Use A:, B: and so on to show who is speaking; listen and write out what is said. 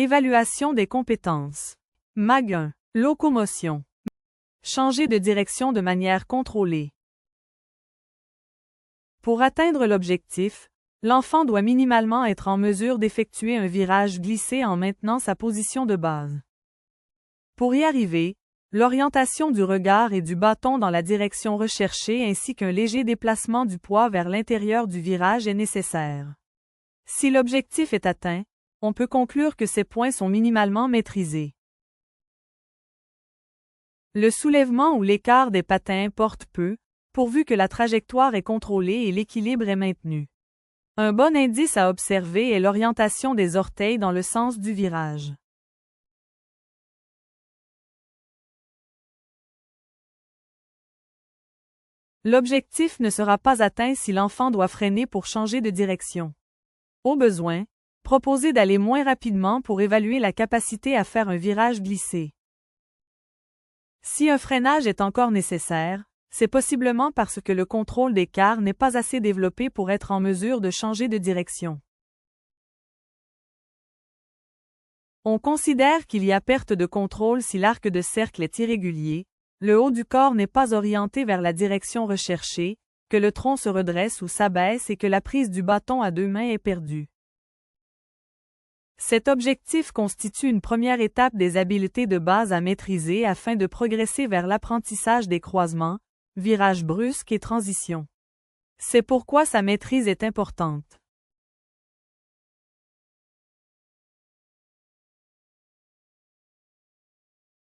A: Évaluation des compétences. MAG 1. Locomotion. Changer de direction de manière contrôlée. Pour atteindre l'objectif, l'enfant doit minimalement être en mesure d'effectuer un virage glissé en maintenant sa position de base. Pour y arriver, l'orientation du regard et du bâton dans la direction recherchée ainsi qu'un léger déplacement du poids vers l'intérieur du virage est nécessaire. Si l'objectif est atteint, on peut conclure que ces points sont minimalement maîtrisés. Le soulèvement ou l'écart des patins importe peu, pourvu que la trajectoire est contrôlée et l'équilibre est maintenu. Un bon indice à observer est l'orientation des orteils dans le sens du virage. L'objectif ne sera pas atteint si l'enfant doit freiner pour changer de direction. Au besoin, proposez d'aller moins rapidement pour évaluer la capacité à faire un virage glissé. Si un freinage est encore nécessaire, c'est possiblement parce que le contrôle d'écart n'est pas assez développé pour être en mesure de changer de direction. On considère qu'il y a perte de contrôle si l'arc de cercle est irrégulier, le haut du corps n'est pas orienté vers la direction recherchée, que le tronc se redresse ou s'abaisse et que la prise du bâton à 2 mains est perdue. Cet objectif constitue une première étape des habiletés de base à maîtriser afin de progresser vers l'apprentissage des croisements, virages brusques et transitions. C'est pourquoi sa maîtrise est importante.